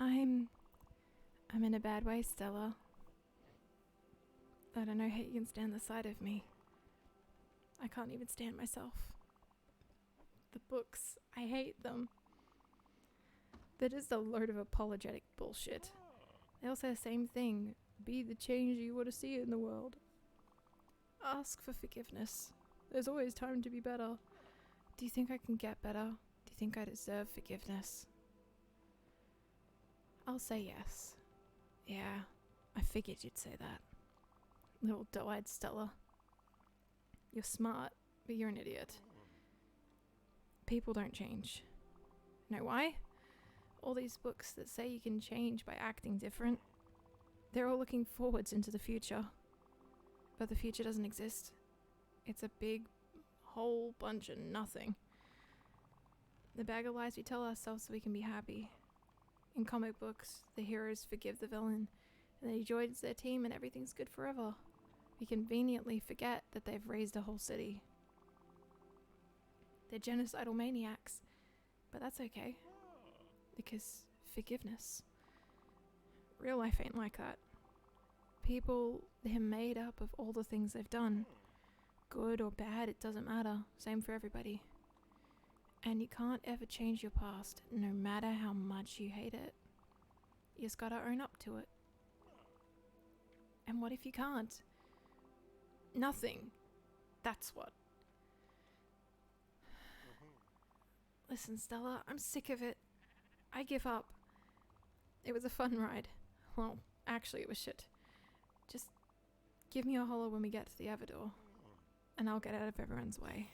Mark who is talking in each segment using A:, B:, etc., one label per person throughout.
A: I'm in a bad way, Stella. I don't know how you can stand the sight of me. I can't even stand myself. The books, I hate them. They're just a load of apologetic bullshit. They all say the same thing. Be the change you want to see in the world. Ask for forgiveness. There's always time to be better. Do you think I can get better? Do you think I deserve forgiveness? I'll say yes. Yeah, I figured you'd say that. Little doe-eyed Stella. You're smart, but you're an idiot. People don't change. Know why? All these books that say you can change by acting different, they're all looking forwards into the future. But the future doesn't exist. It's a big, whole bunch of nothing. The bag of lies we tell ourselves so we can be happy. In comic books, the heroes forgive the villain, and then he joins their team and everything's good forever. We conveniently forget that they've raised a whole city. They're genocidal maniacs, but that's okay. Because forgiveness. Real life ain't like that. People, they're made up of all the things they've done. Good or bad, it doesn't matter. Same for everybody. And you can't ever change your past, no matter how much you hate it. You just gotta own up to it. And what if you can't? Nothing. That's what. Listen, Stella, I'm sick of it. I give up. It was a fun ride. Well, actually it was shit. Just give me a holler when we get to the Everdoor, and I'll get out of everyone's way.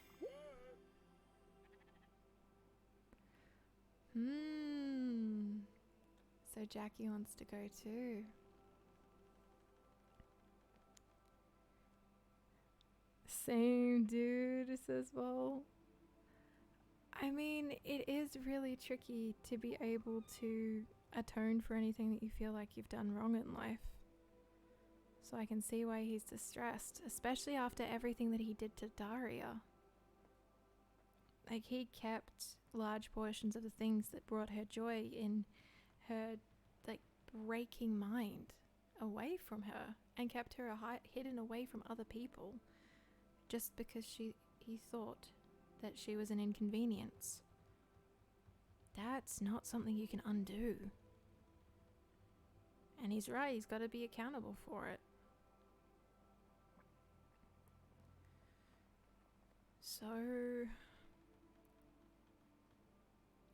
A: So Jackie wants to go too. Same, dude, says Vol. I mean, it is really tricky to be able to atone for anything that you feel like you've done wrong in life. So I can see why he's distressed, especially after everything that he did to Daria. Like, he kept large portions of the things that brought her joy in her, like, breaking mind away from her, and kept her hidden away from other people just because he thought that she was an inconvenience. That's not something you can undo. And he's right, he's got to be accountable for it. So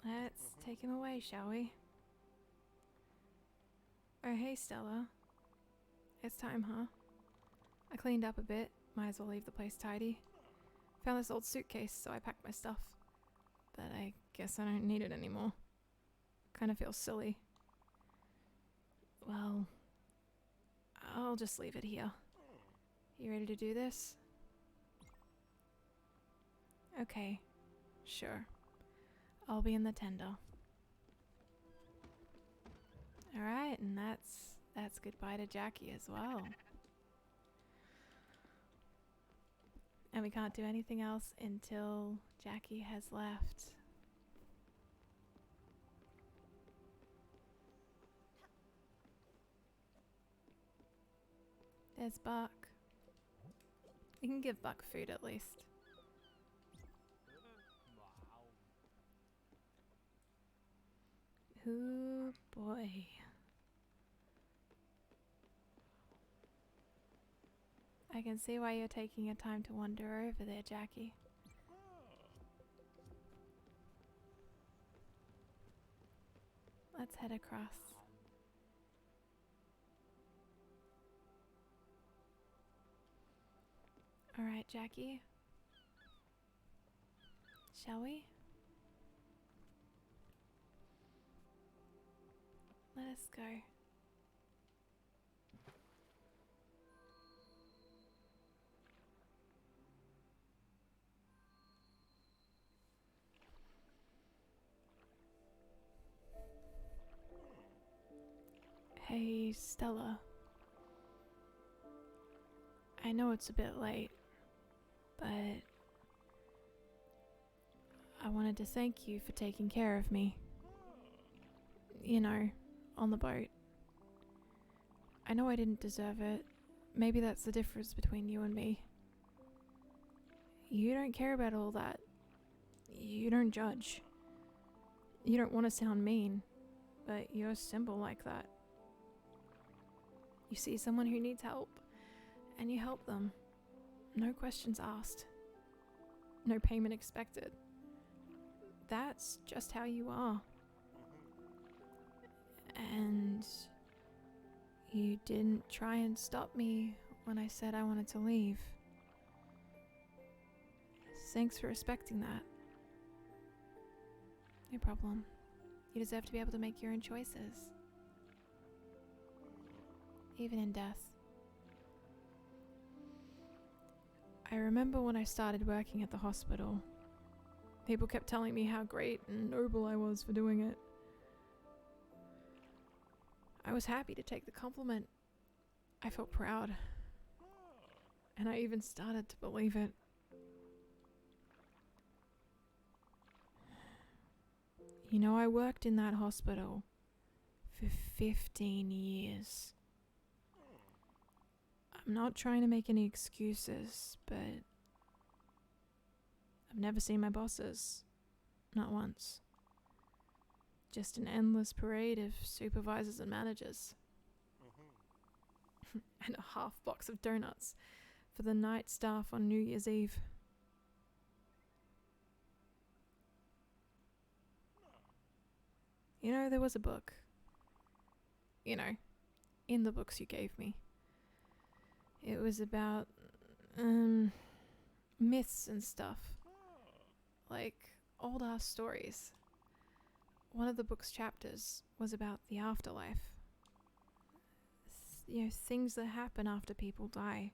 A: let's take him away, shall we? Oh, hey, Stella. It's time, huh? I cleaned up a bit. Might as well leave the place tidy. Found this old suitcase, so I packed my stuff. But I guess I don't need it anymore. Kind of feels silly. Well, I'll just leave it here. You ready to do this? Okay, sure. I'll be in the tender. Alright, and that's goodbye to Jackie as well. And we can't do anything else until Jackie has left. There's Buck. We can give Buck food at least. Ooh, boy. I can see why you're taking your time to wander over there, Jackie. Let's head across. Alright, Jackie. Shall we? Let us go. Hey, Stella. I know it's a bit late, but I wanted to thank you for taking care of me. You know, on the boat. I know I didn't deserve it. Maybe that's the difference between you and me. You don't care about all that. You don't judge. You don't want to sound mean, but you're simple like that. You see someone who needs help, and you help them. No questions asked. No payment expected. That's just how you are. And you didn't try and stop me when I said I wanted to leave. Thanks for respecting that. No problem. You deserve to be able to make your own choices. Even in death. I remember when I started working at the hospital, people kept telling me how great and noble I was for doing it. I was happy to take the compliment. I felt proud. And I even started to believe it. You know, I worked in that hospital for 15 years. I'm not trying to make any excuses, but I've never seen my bosses. Not once. Just an endless parade of supervisors and managers. And a half box of donuts for the night staff on New Year's Eve. You know, there was a book. You know, in the books you gave me. It was about myths and stuff. Like old ass stories. One of the book's chapters was about the afterlife. You know, things that happen after people die.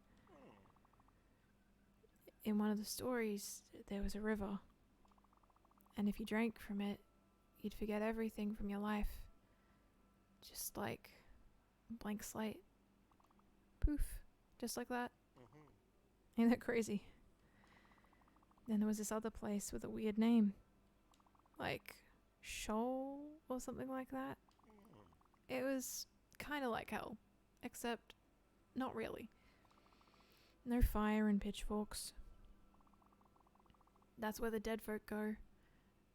A: In one of the stories, there was a river. And if you drank from it, you'd forget everything from your life. Just like a blank slate. Poof. Just like that. Ain't that crazy? Then there was this other place with a weird name. Like Shoal or something like that. It was kind of like hell. Except not really. No fire and pitchforks. That's where the dead folk go.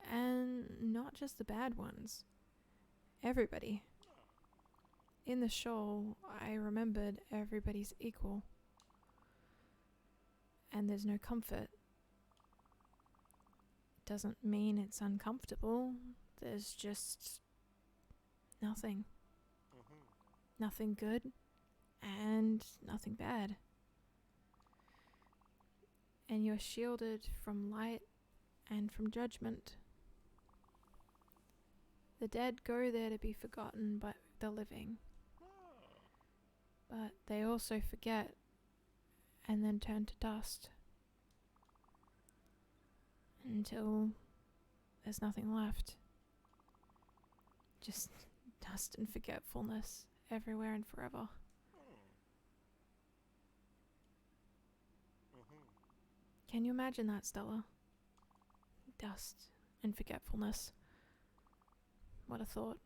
A: And not just the bad ones. Everybody. In the shoal, I remembered everybody's equal. And there's no comfort. Doesn't mean it's uncomfortable. There's just nothing. Nothing good and nothing bad. And you're shielded from light and from judgment. The dead go there to be forgotten by the living. But they also forget and then turn to dust. Until there's nothing left. Just dust and forgetfulness everywhere and forever. Can you imagine that, Stella? Dust and forgetfulness. What a thought.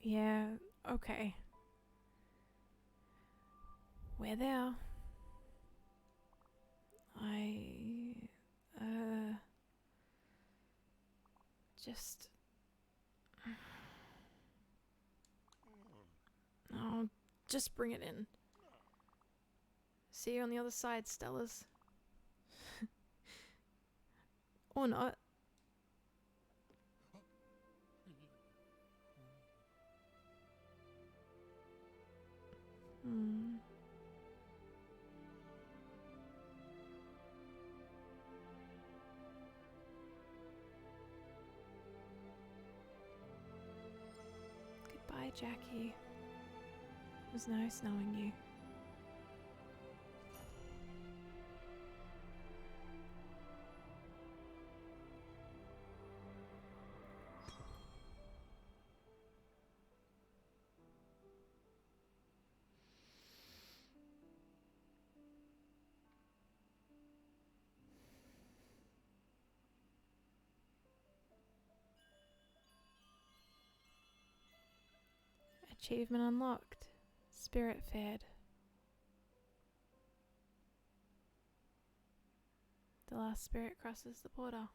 A: Yeah, okay. We're there. Just... Oh, just bring it in. See you on the other side, Stellas. Or not. Goodbye, Jackie. It was nice knowing you. Achievement unlocked. Spirit fed. The last spirit crosses the border.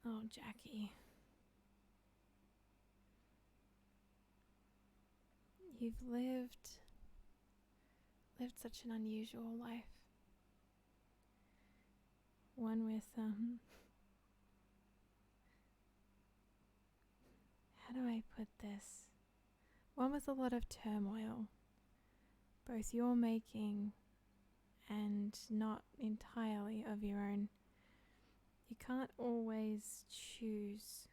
A: Oh, Jackie. You've lived such an unusual life. One with, how do I put this? One with a lot of turmoil, both your making and not entirely of your own. You can't always choose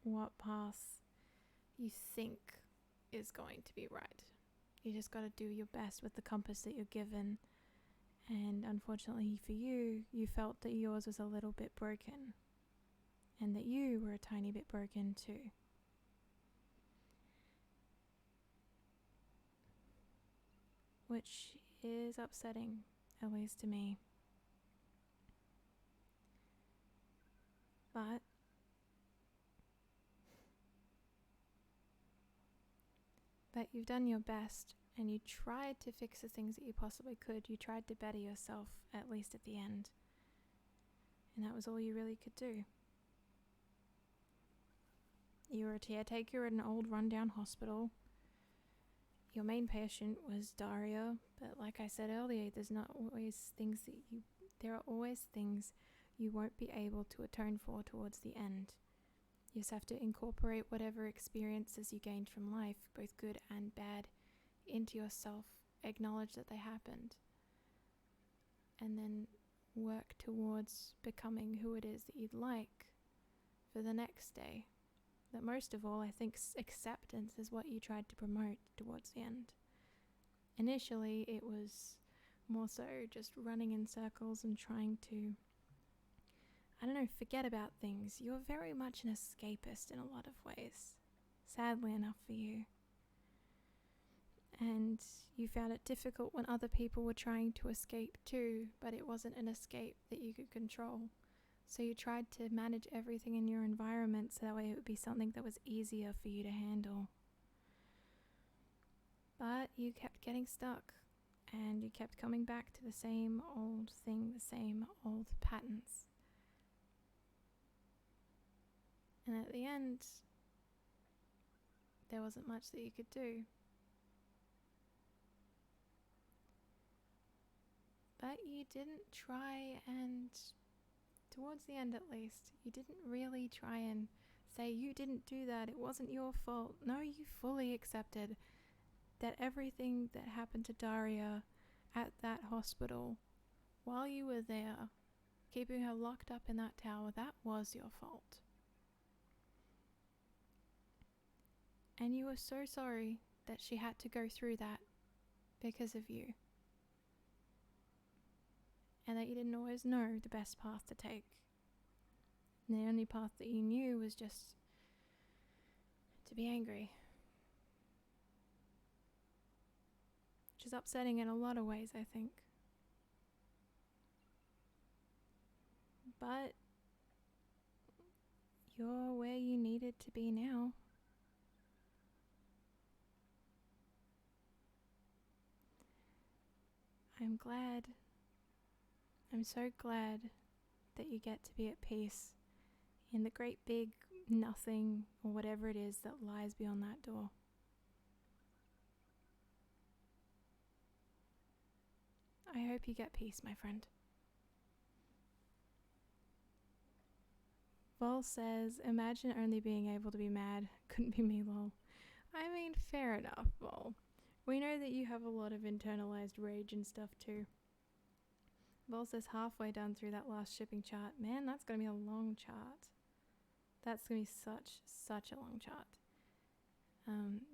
A: what path you think is going to be right. You just got to do your best with the compass that you're given. And unfortunately for you, you felt that yours was a little bit broken. And that you were a tiny bit broken too. Which is upsetting, at least to me. But you've done your best, and you tried to fix the things that you possibly could. You tried to better yourself, at least at the end. And that was all you really could do. You were a caretaker at an old rundown hospital. Your main patient was Daria, but like I said earlier, there are always things you won't be able to atone for towards the end. You just have to incorporate whatever experiences you gained from life, both good and bad, into yourself, acknowledge that they happened, and then work towards becoming who it is that you'd like for the next day. That most of all, I think acceptance is what you tried to promote towards the end. Initially, it was more so just running in circles and trying to, forget about things. You're very much an escapist in a lot of ways, sadly enough for you. And you found it difficult when other people were trying to escape too, but it wasn't an escape that you could control. So you tried to manage everything in your environment so that way it would be something that was easier for you to handle. But you kept getting stuck, and you kept coming back to the same old thing, the same old patterns. And at the end, there wasn't much that you could do. But you didn't try and, towards the end at least, you didn't really try and say you didn't do that, it wasn't your fault. No, you fully accepted that everything that happened to Daria at that hospital, while you were there, keeping her locked up in that tower, that was your fault. And you were so sorry that she had to go through that because of you. And that you didn't always know the best path to take. And the only path that you knew was just to be angry. Which is upsetting in a lot of ways, I think. But you're where you needed to be now. I'm so glad that you get to be at peace in the great big nothing or whatever it is that lies beyond that door. I hope you get peace, my friend. Vol says, imagine only being able to be mad. Couldn't be me, lol. I mean, fair enough, Vol. We know that you have a lot of internalized rage and stuff too. Vol says halfway done through that last shipping chart. Man, that's going to be a long chart. That's going to be such a long chart.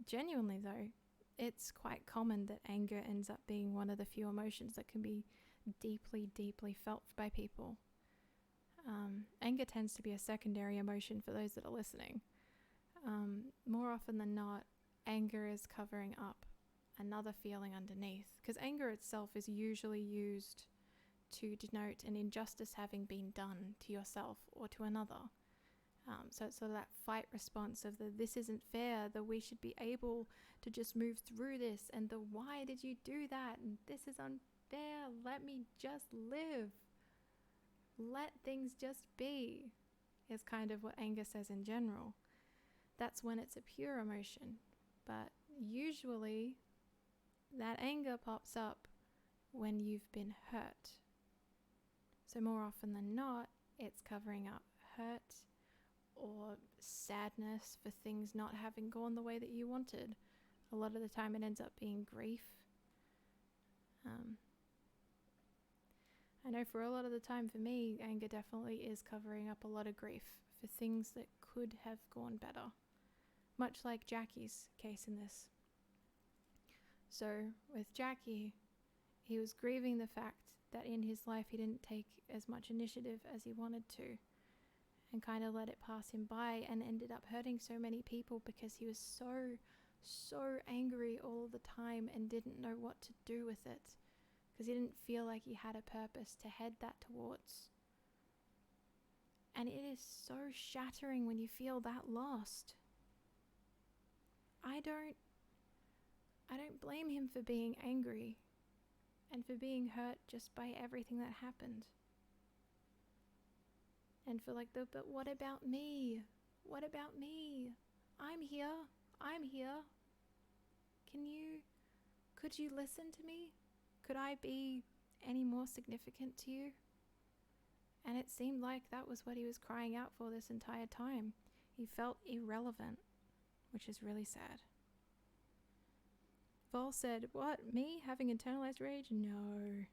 A: Genuinely though, it's quite common that anger ends up being one of the few emotions that can be deeply, deeply felt by people. Anger tends to be a secondary emotion for those that are listening. More often than not, anger is covering up another feeling underneath, because anger itself is usually used to denote an injustice having been done to yourself or to another. So it's sort of that fight response of the this isn't fair, the we should be able to just move through this, and the why did you do that, and this is unfair, let me just live. Let things just be, is kind of what anger says in general. That's when it's a pure emotion. But usually that anger pops up when you've been hurt. So more often than not, it's covering up hurt or sadness for things not having gone the way that you wanted. A lot of the time it ends up being grief. I know for a lot of the time for me, anger definitely is covering up a lot of grief for things that could have gone better. Much like Jackie's case in this. So with Jackie, he was grieving the fact that in his life he didn't take as much initiative as he wanted to, and kind of let it pass him by, and ended up hurting so many people because he was so angry all the time and didn't know what to do with it, because he didn't feel like he had a purpose to head that towards. And it is so shattering when you feel that lost. I don't blame him for being angry and for being hurt just by everything that happened. And for but what about me? What about me? I'm here. Could you listen to me? Could I be any more significant to you? And it seemed like that was what he was crying out for this entire time. He felt irrelevant, which is really sad. Vol said, what, me having internalized rage? No.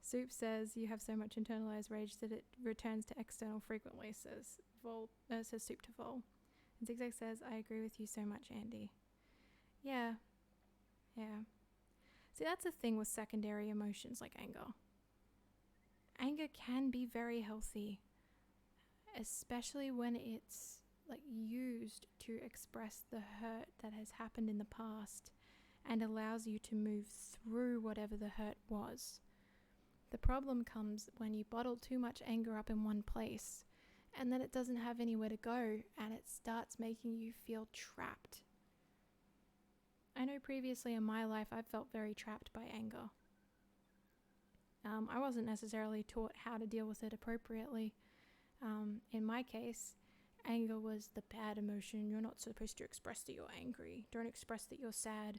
A: Soup says, you have so much internalized rage that it returns to external frequently, says Soup to Vol. And Zigzag says, I agree with you so much, Andy. Yeah. See, that's the thing with secondary emotions like anger. Anger can be very healthy, especially when it's used to express the hurt that has happened in the past and allows you to move through whatever the hurt was. The problem comes when you bottle too much anger up in one place and then it doesn't have anywhere to go and it starts making you feel trapped. I know previously in my life I've felt very trapped by anger. I wasn't necessarily taught how to deal with it appropriately. In my case, anger was the bad emotion. You're not supposed to express that you're angry. Don't express that you're sad.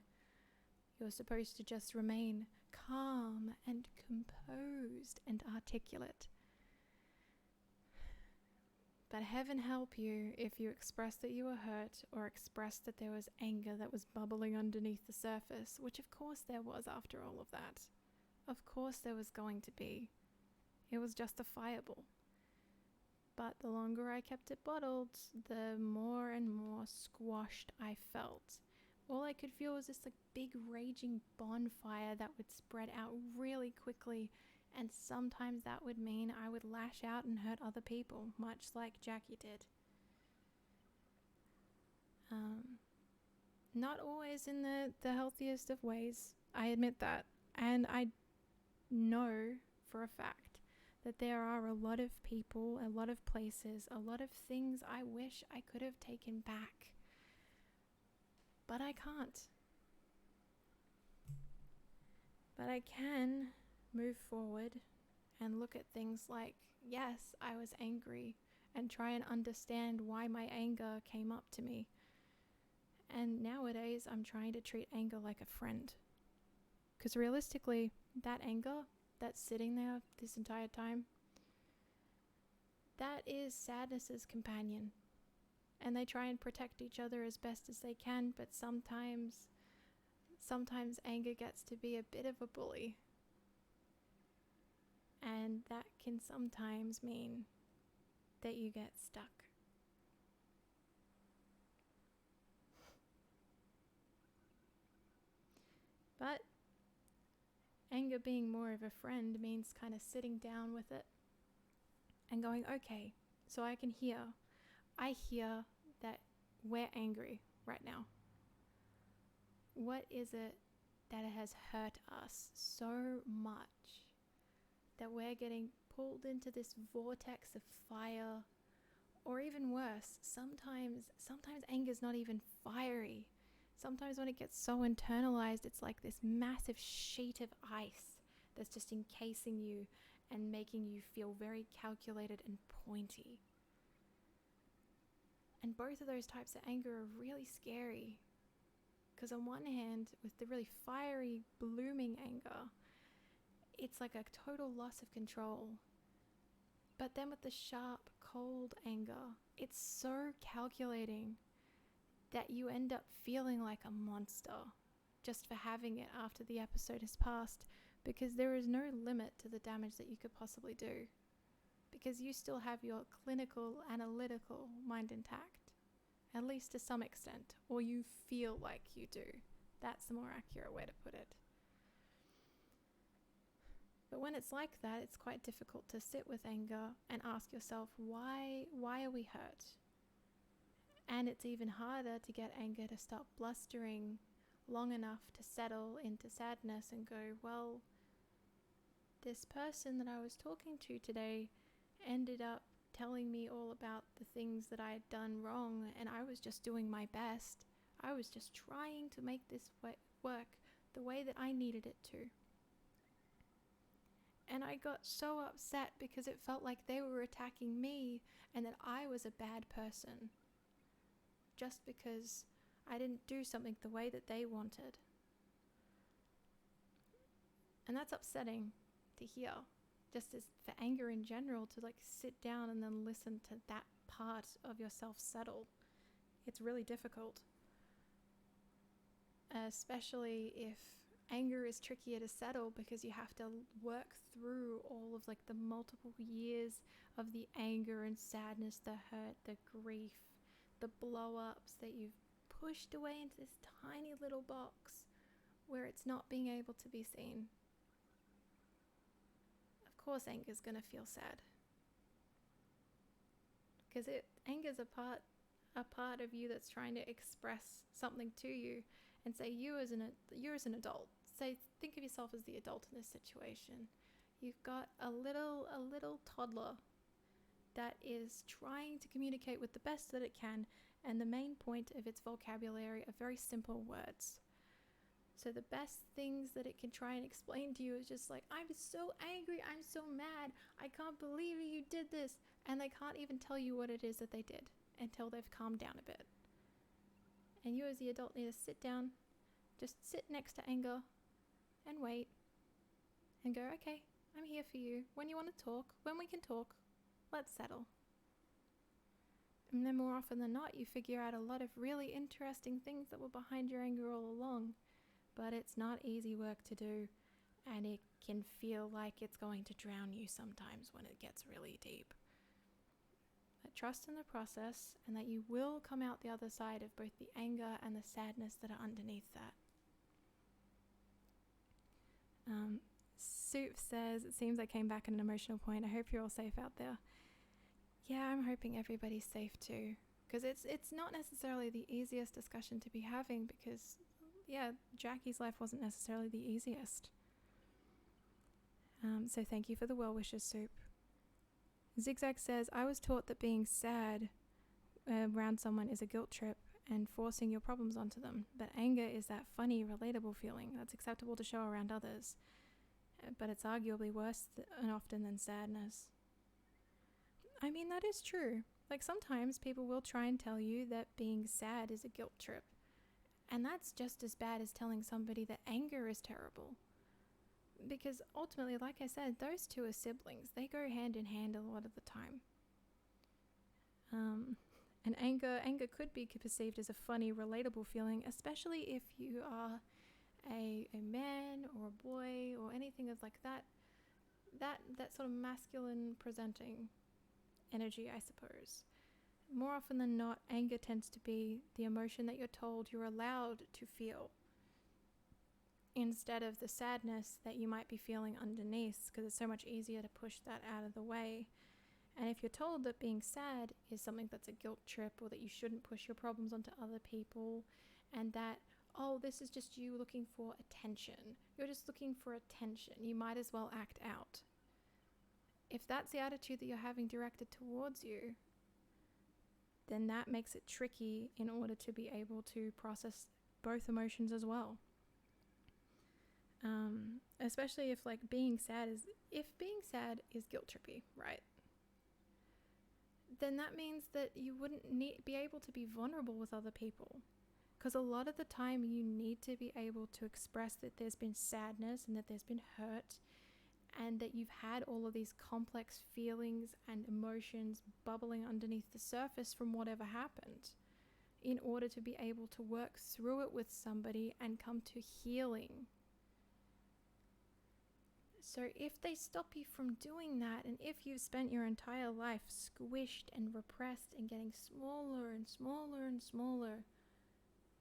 A: You're supposed to just remain calm and composed and articulate. But heaven help you if you express that you were hurt or express that there was anger that was bubbling underneath the surface, which of course there was after all of that. Of course there was going to be. It was justifiable. But the longer I kept it bottled, the more and more squashed I felt. All I could feel was this big raging bonfire that would spread out really quickly, and sometimes that would mean I would lash out and hurt other people, much like Jackie did. Not always in the healthiest of ways, I admit that. And I know for a fact that there are a lot of people, a lot of places, a lot of things I wish I could have taken back. But I can't. But I can move forward and look at things like, yes, I was angry, and try and understand why my anger came up to me. And nowadays I'm trying to treat anger like a friend. Because realistically, that anger that's sitting there this entire time, that is sadness's companion. And they try and protect each other as best as they can, but sometimes anger gets to be a bit of a bully. And that can sometimes mean that you get stuck. But anger being more of a friend means kind of sitting down with it and going, okay, so I hear that we're angry right now. What is it that has hurt us so much that we're getting pulled into this vortex of fire, or even worse, sometimes anger's not even fiery. Sometimes when it gets so internalized, it's like this massive sheet of ice that's just encasing you and making you feel very calculated and pointy. And both of those types of anger are really scary. Because on one hand, with the really fiery, blooming anger, it's like a total loss of control. But then with the sharp, cold anger, it's so calculating that you end up feeling like a monster just for having it after the episode has passed, because there is no limit to the damage that you could possibly do, because you still have your clinical, analytical mind intact, at least to some extent, or you feel like you do. That's the more accurate way to put it. But when it's like that, it's quite difficult to sit with anger and ask yourself, why are we hurt? And it's even harder to get anger to stop blustering long enough to settle into sadness and go, well, this person that I was talking to today ended up telling me all about the things that I had done wrong, and I was just doing my best. I was just trying to make this work the way that I needed it to. And I got so upset because it felt like they were attacking me and that I was a bad person, just because I didn't do something the way that they wanted. And that's upsetting to hear, just as for anger in general, to like sit down and then listen to that part of yourself settle. It's really difficult, especially if anger is trickier to settle, because you have to work through all of like the multiple years of the anger and sadness, the hurt, the grief, the blow-ups that you've pushed away into this tiny little box where it's not being able to be seen. Of course anger is going to feel sad, because anger's a part of you that's trying to express something to you and say, you're as an adult. Say, think of yourself as the adult in this situation. You've got a little toddler that is trying to communicate with the best that it can, and the main point of its vocabulary are very simple words. So the best things that it can try and explain to you is just like, I'm so angry, I'm so mad, I can't believe you did this. And they can't even tell you what it is that they did until they've calmed down a bit. And you as the adult need to sit down, just sit next to anger and wait and go, okay, I'm here for you. When you want to talk, when we can talk, let's settle. And then more often than not, you figure out a lot of really interesting things that were behind your anger all along. But it's not easy work to do, and it can feel like it's going to drown you sometimes when it gets really deep. But trust in the process, and that you will come out the other side of both the anger and the sadness that are underneath that. Soup says, it seems I came back at an emotional point. I hope you're all safe out there. Yeah, I'm hoping everybody's safe too, because it's not necessarily the easiest discussion to be having, because Jackie's life wasn't necessarily the easiest. So thank you for the well wishes, Soup. Zigzag says, I was taught that being sad around someone is a guilt trip and forcing your problems onto them, but anger is that funny, relatable feeling that's acceptable to show around others, but it's arguably worse often than sadness. I mean, that is true. Like, sometimes people will try and tell you that being sad is a guilt trip, and that's just as bad as telling somebody that anger is terrible. Because ultimately, like I said, those two are siblings. They go hand in hand a lot of the time. And anger could be perceived as a funny, relatable feeling, especially if you are a man or a boy or anything of like that sort of masculine presenting energy, I suppose. More often than not, anger tends to be the emotion that you're told you're allowed to feel, instead of the sadness that you might be feeling underneath, because it's so much easier to push that out of the way. And if you're told that being sad is something that's a guilt trip, or that you shouldn't push your problems onto other people, and that, oh, this is just you looking for attention, you're just looking for attention, you might as well act out, if that's the attitude that you're having directed towards you, then that makes it tricky in order to be able to process both emotions as well. Especially if being sad is guilt trippy, right? Then that means that you wouldn't be able to be vulnerable with other people. Because a lot of the time you need to be able to express that there's been sadness and that there's been hurt and that you've had all of these complex feelings and emotions bubbling underneath the surface from whatever happened, in order to be able to work through it with somebody and come to healing. So if they stop you from doing that, and if you've spent your entire life squished and repressed and getting smaller and smaller and smaller,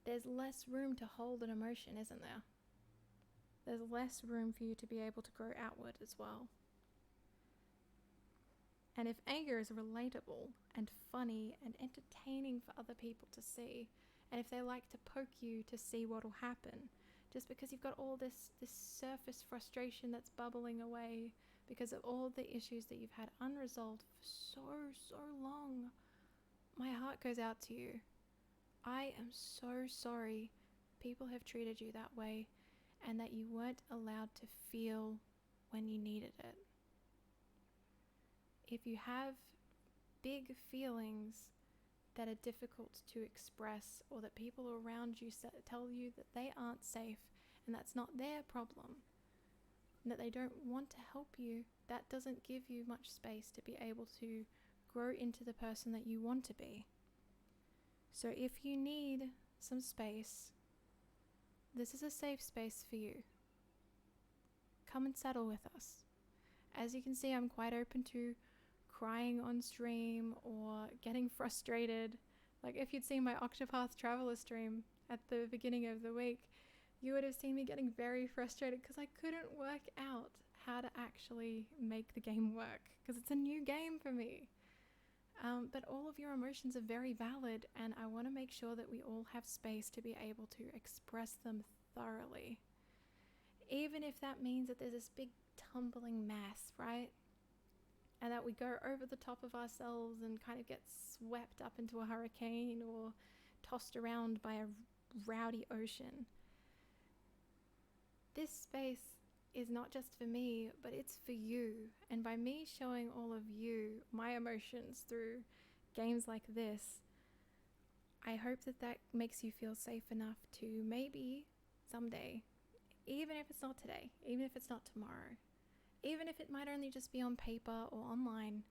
A: there's less room to hold an emotion, isn't there? There's less room for you to be able to grow outward as well. And if anger is relatable and funny and entertaining for other people to see, and if they like to poke you to see what'll happen, just because you've got all this surface frustration that's bubbling away because of all the issues that you've had unresolved for so long, my heart goes out to you. I am so sorry people have treated you that way and that you weren't allowed to feel when you needed it. If you have big feelings that are difficult to express, or that people around you tell you that they aren't safe and that's not their problem, and that they don't want to help you, that doesn't give you much space to be able to grow into the person that you want to be. So if you need some space, this is a safe space for you. Come and settle with us. As you can see, I'm quite open to crying on stream or getting frustrated. Like if you'd seen my Octopath Traveler stream at the beginning of the week, you would have seen me getting very frustrated because I couldn't work out how to actually make the game work, because it's a new game for me. But all of your emotions are very valid, and I want to make sure that we all have space to be able to express them thoroughly. Even if that means that there's this big tumbling mass, right? And that we go over the top of ourselves and kind of get swept up into a hurricane or tossed around by a rowdy ocean. This space is not just for me, but it's for you. And by me showing all of you my emotions through games like this, I hope that makes you feel safe enough to maybe someday, even if it's not today, even if it's not tomorrow, even if it might only just be on paper or online,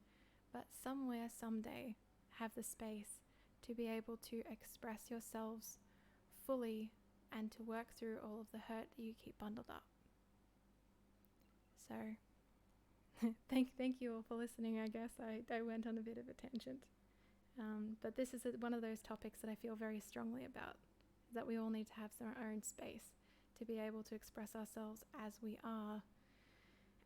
A: but somewhere, someday, have the space to be able to express yourselves fully and to work through all of the hurt that you keep bundled up. So, thank you all for listening. I guess I went on a bit of a tangent. But this is one of those topics that I feel very strongly about, that we all need to have our own space to be able to express ourselves as we are,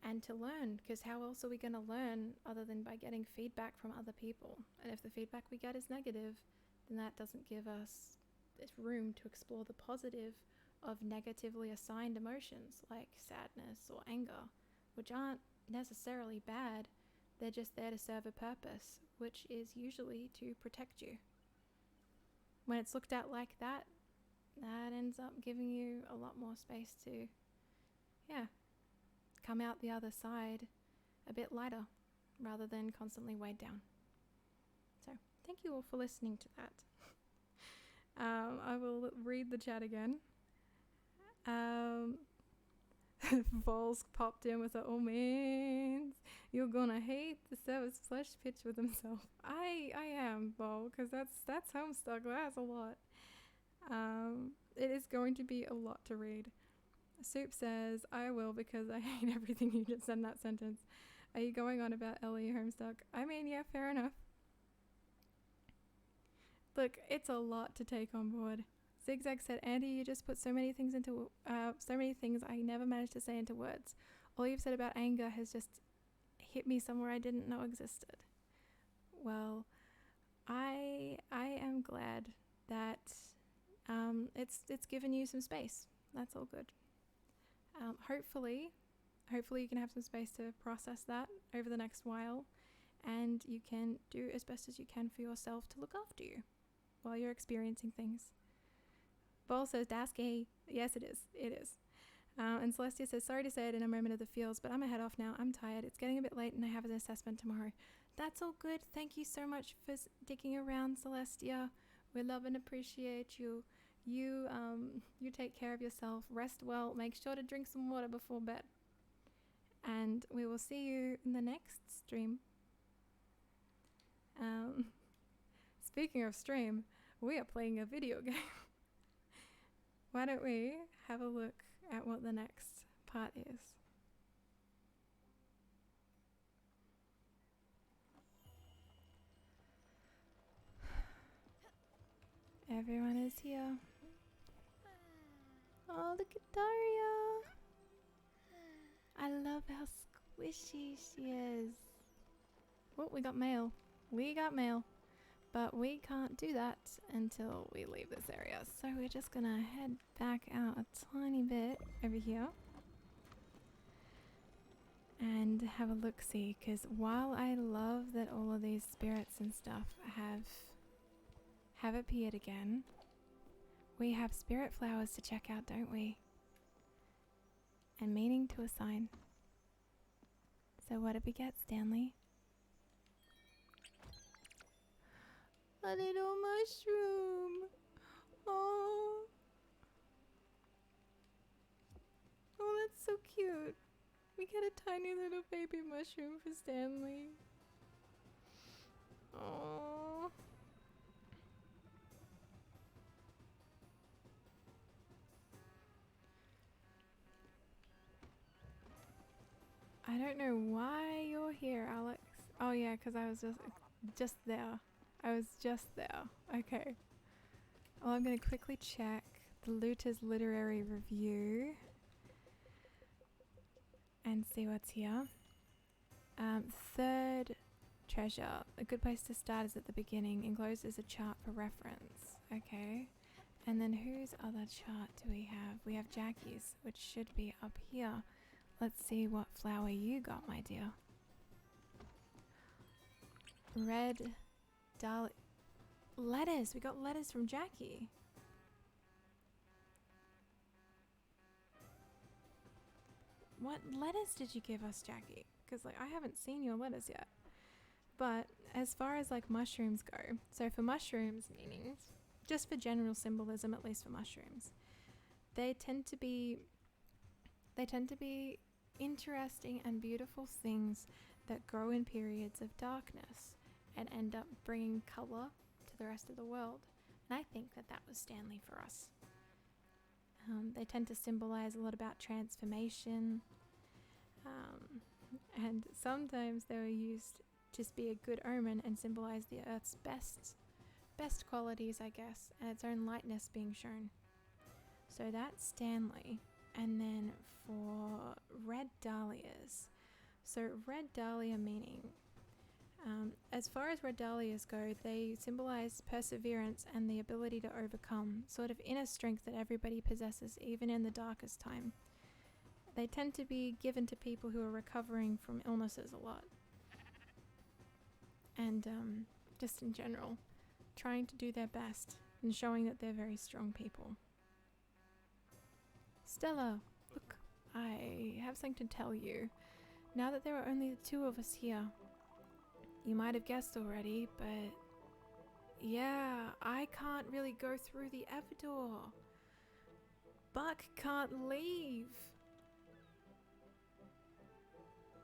A: and to learn, because how else are we going to learn other than by getting feedback from other people? And if the feedback we get is negative, then that doesn't give us this room to explore the positive of negatively assigned emotions like sadness or anger, which aren't necessarily bad. They're just there to serve a purpose, which is usually to protect you. When it's looked at like that, that ends up giving you a lot more space to, come out the other side a bit lighter rather than constantly weighed down. So thank you all for listening to that. I will read the chat again. Vols popped in with oh man, you're gonna hate the Sever's flesh pitch with himself. I am, Vol, because that's Homestuck. That's a lot. It is going to be a lot to read. Soup says, I will, because I hate everything you just said in that sentence. Are you going on about Ellie Homestuck? I mean, yeah, fair enough. Look, it's a lot to take on board. Zigzag said, Andy, you just put so many things I never managed to say into words. All you've said about anger has just hit me somewhere I didn't know existed. Well, I am glad that it's given you some space. That's all good. Hopefully hopefully you can have some space to process that over the next while, and you can do as best as you can for yourself to look after you while you're experiencing things. Bol says, Dasky. Yes, it is. It is. And Celestia says, sorry to say it in a moment of the feels, but I'm a head off now. I'm tired. It's getting a bit late and I have an assessment tomorrow. That's all good. Thank you so much for sticking around, Celestia. We love and appreciate you. You take care of yourself. Rest well. Make sure to drink some water before bed. And we will see you in the next stream. Speaking of stream, we are playing a video game. Why don't we have a look at what the next part is? Everyone is here. Oh, look at Daria. I love how squishy she is. Oh, we got mail. We got mail. But we can't do that until we leave this area. So we're just gonna head back out a tiny bit over here. And have a look-see. Because while I love that all of these spirits and stuff have appeared again, we have spirit flowers to check out, don't we? And meaning to assign. So what did we get, Stanley? A little mushroom. Oh. Oh, that's so cute. We get a tiny little baby mushroom for Stanley. Oh. I don't know why you're here, Alex. Oh yeah, because I was just there. I was just there. Okay. Well, I'm going to quickly check the Looter's Literary Review and see what's here. Third treasure. A good place to start is at the beginning. Enclosed is a chart for reference. Okay. And then whose other chart do we have? We have Jackie's, which should be up here. Let's see what flower you got, my dear. Red dahlia. Letters. We got letters from Jackie. What letters did you give us, Jackie? Because like I haven't seen your letters yet. But as far as like mushrooms go, so for mushrooms meanings, just for general symbolism, at least for mushrooms, they tend to be interesting and beautiful things that grow in periods of darkness and end up bringing color to the rest of the world. And I think that was Stanley for us. They tend to symbolize a lot about transformation, and sometimes they were used to just be a good omen and symbolize the earth's best qualities, I guess, and its own lightness being shown. So that's Stanley. And then for red dahlias, so red dahlia meaning, as far as red dahlias go, they symbolize perseverance and the ability to overcome, sort of inner strength that everybody possesses even in the darkest time. They tend to be given to people who are recovering from illnesses a lot, and just in general trying to do their best and showing that they're very strong people. Stella, look, I have something to tell you. Now that there are only the two of us here, you might have guessed already, but yeah, I can't really go through the Everdoor. Buck can't leave.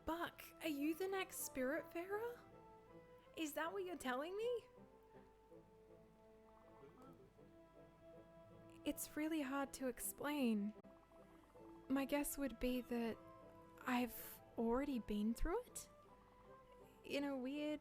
A: Buck, are you the next Spiritfarer? Is that what you're telling me? It's really hard to explain. My guess would be that I've already been through it in a weird